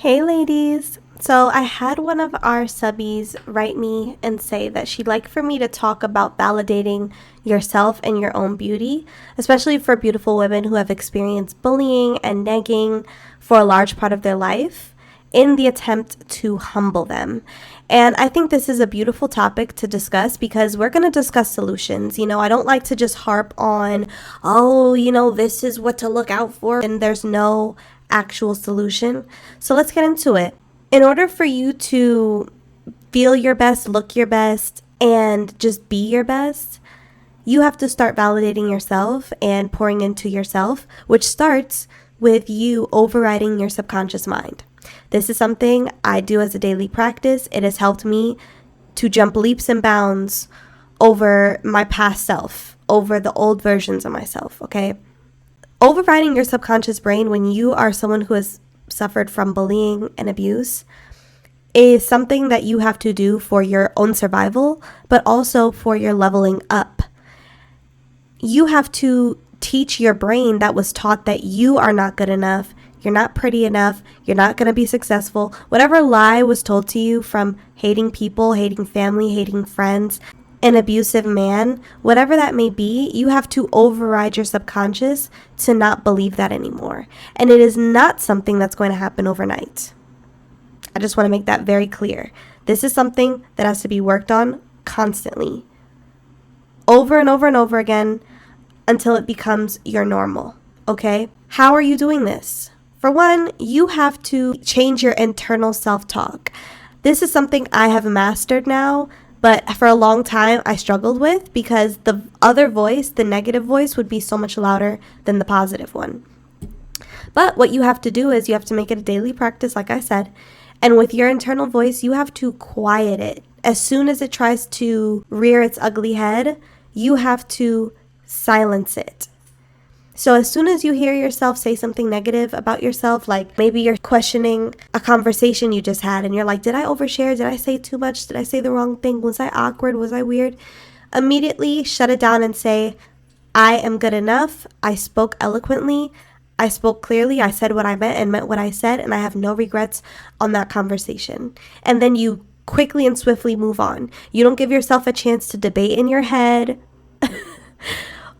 Hey ladies! So I had one of our subbies write me and say that she'd like for me to talk about validating yourself and your own beauty, especially for beautiful women who have experienced bullying and negging for a large part of their life in the attempt to humble them. And I think this is a beautiful topic to discuss because we're going to discuss solutions. I don't like to just harp on, this is what to look out for, and there's no actual solution. So let's get into it. In order for you to feel your best, look your best, and just be your best, you have to start validating yourself and pouring into yourself, which starts with you overriding your subconscious mind. This is something I do as a daily practice. It has helped me to jump leaps and bounds over my past self, over the old versions of myself, okay? Overriding your subconscious brain when you are someone who has suffered from bullying and abuse is something that you have to do for your own survival, but also for your leveling up. You have to teach your brain that was taught that you are not good enough, you're not pretty enough, you're not going to be successful. Whatever lie was told to you from hating people, hating family, hating friends, an abusive man, whatever that may be, you have to override your subconscious to not believe that anymore. And it is not something that's going to happen overnight. I just want to make that very clear. This is something that has to be worked on constantly, over and over and over again, until it becomes your normal, okay? How are you doing this? For one, you have to change your internal self-talk. This is something I have mastered now, but for a long time I struggled with because the other voice, the negative voice, would be so much louder than the positive one. But what you have to do is you have to make it a daily practice, like I said, and with your internal voice, you have to quiet it. As soon as it tries to rear its ugly head, you have to silence it. So as soon as you hear yourself say something negative about yourself, like maybe you're questioning a conversation you just had and you're like, did I overshare? Did I say too much? Did I say the wrong thing? Was I awkward? Was I weird? Immediately shut it down and say, I am good enough. I spoke eloquently. I spoke clearly. I said what I meant and meant what I said, and I have no regrets on that conversation. And then you quickly and swiftly move on. You don't give yourself a chance to debate in your head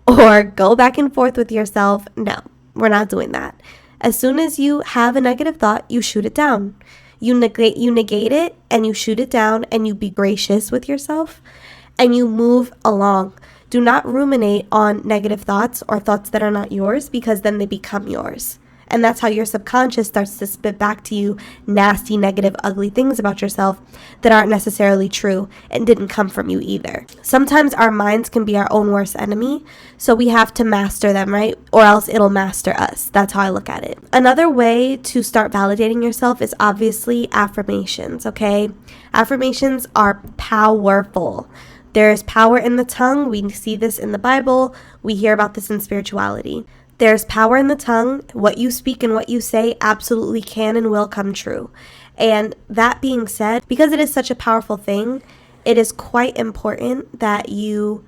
or go back and forth with yourself. No, we're not doing that. As soon as you have a negative thought, you shoot it down. You negate it and you shoot it down, and you be gracious with yourself and you move along. Do not ruminate on negative thoughts or thoughts that are not yours, because then they become yours. And that's how your subconscious starts to spit back to you nasty, negative, ugly things about yourself that aren't necessarily true and didn't come from you either. Sometimes our minds can be our own worst enemy, so we have to master them, right? Or else it'll master us. That's how I look at it. Another way to start validating yourself is obviously affirmations, okay? Affirmations are powerful. There is power in the tongue. We see this in the Bible. We hear about this in spirituality. There's power in the tongue. What you speak and what you say absolutely can and will come true. And that being said, because it is such a powerful thing, it is quite important that you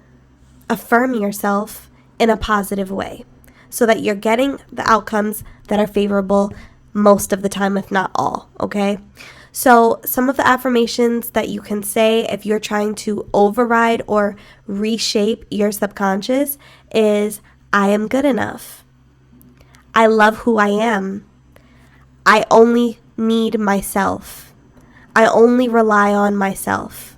affirm yourself in a positive way so that you're getting the outcomes that are favorable most of the time, if not all, okay? So some of the affirmations that you can say if you're trying to override or reshape your subconscious is, I am good enough. I love who I am. I only need myself. I only rely on myself.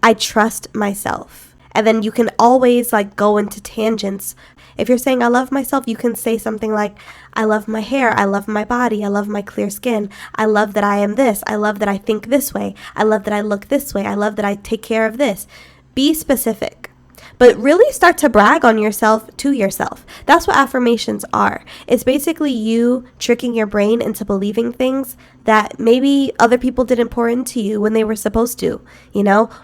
I trust myself. And then you can always go into tangents. If you're saying I love myself, you can say something like, I love my hair, I love my body, I love my clear skin, I love that I am this, I love that I think this way, I love that I look this way, I love that I take care of this. Be specific. But really start to brag on yourself to yourself. That's what affirmations are. It's basically you tricking your brain into believing things that maybe other people didn't pour into you when they were supposed to,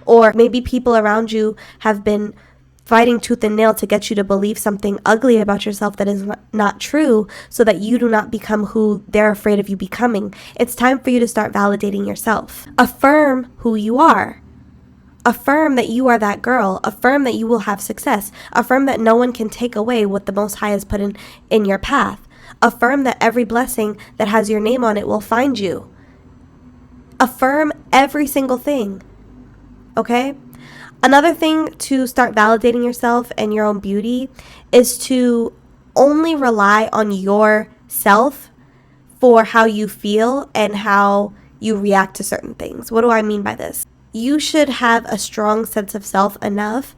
Or maybe people around you have been fighting tooth and nail to get you to believe something ugly about yourself that is not true, so that you do not become who they're afraid of you becoming. It's time for you to start validating yourself. Affirm who you are. Affirm that you are that girl. Affirm that you will have success. Affirm that no one can take away what the Most High has put in your path. Affirm that every blessing that has your name on it will find you. Affirm every single thing, okay? Another thing to start validating yourself and your own beauty is to only rely on yourself for how you feel and how you react to certain things. What do I mean by this? You should have a strong sense of self enough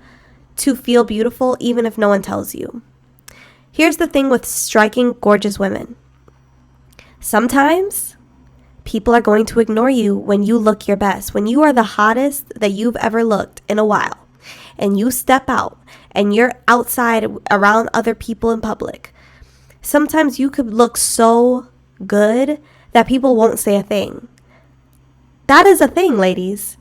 to feel beautiful even if no one tells you. Here's the thing with striking, gorgeous women. Sometimes people are going to ignore you when you look your best. When you are the hottest that you've ever looked in a while, and you step out and you're outside around other people in public, sometimes you could look so good that people won't say a thing. That is a thing, ladies.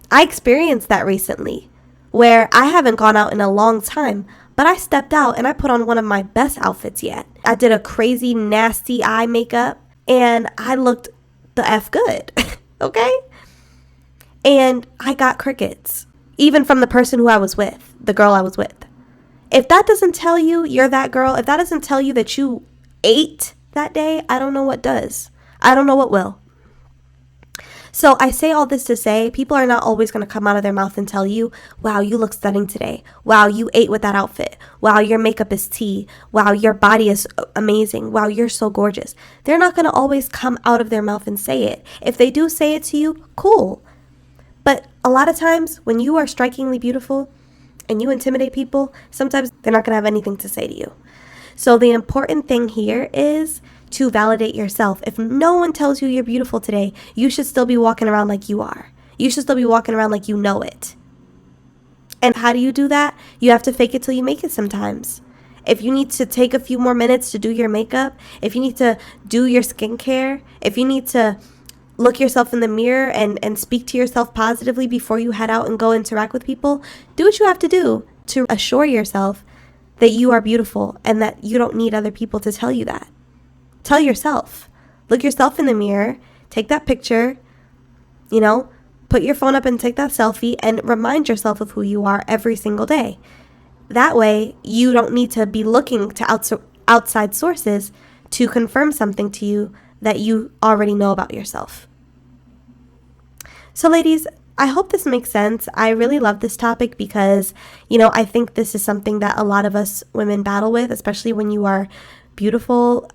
I experienced that recently, where I haven't gone out in a long time, but I stepped out and I put on one of my best outfits yet. I did a crazy, nasty eye makeup, and I looked the F good, okay? And I got crickets, even from the person who I was with, the girl I was with. If that doesn't tell you you're that girl, if that doesn't tell you that you ate that day, I don't know what does. I don't know what will. So I say all this to say, people are not always going to come out of their mouth and tell you, wow, you look stunning today. Wow, you ate with that outfit. Wow, your makeup is tea. Wow, your body is amazing. Wow, you're so gorgeous. They're not going to always come out of their mouth and say it. If they do say it to you, cool. But a lot of times when you are strikingly beautiful and you intimidate people, sometimes they're not going to have anything to say to you. So the important thing here is to validate yourself. If no one tells you you're beautiful today, you should still be walking around like you are. You should still be walking around like you know it. And how do you do that? You have to fake it till you make it sometimes. If you need to take a few more minutes to do your makeup, if you need to do your skincare, if you need to look yourself in the mirror and speak to yourself positively before you head out and go interact with people, do what you have to do to assure yourself that you are beautiful and that you don't need other people to tell you that. Tell yourself. Look yourself in the mirror, take that picture, put your phone up and take that selfie and remind yourself of who you are every single day. That way, you don't need to be looking to outside sources to confirm something to you that you already know about yourself. So ladies, I hope this makes sense. I really love this topic because, I think this is something that a lot of us women battle with, especially when you are beautiful.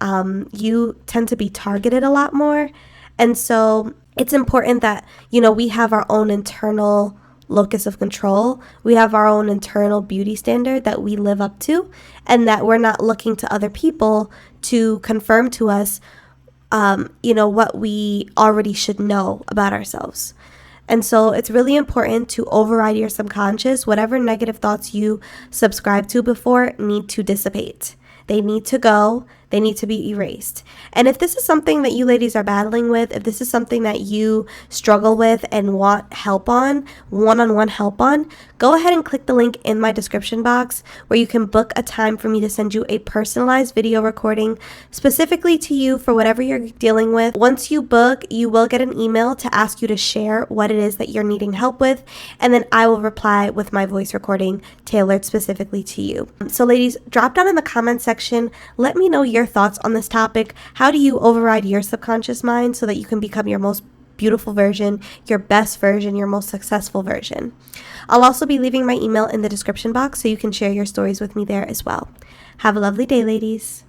You tend to be targeted a lot more. And so it's important that, we have our own internal locus of control. We have our own internal beauty standard that we live up to, and that we're not looking to other people to confirm to us, what we already should know about ourselves. And so it's really important to override your subconscious. Whatever negative thoughts you subscribe to before need to dissipate. They need to go. They need to be erased. And if this is something that you ladies are battling with, if this is something that you struggle with and want help on, one-on-one help on, go ahead and click the link in my description box where you can book a time for me to send you a personalized video recording specifically to you for whatever you're dealing with. Once you book, you will get an email to ask you to share what it is that you're needing help with, and then I will reply with my voice recording tailored specifically to you. So ladies, drop down in the comment section. Let me know your thoughts on this topic. How do you override your subconscious mind so that you can become your most beautiful version, your best version, your most successful version? I'll also be leaving my email in the description box so you can share your stories with me there as well. Have a lovely day, ladies.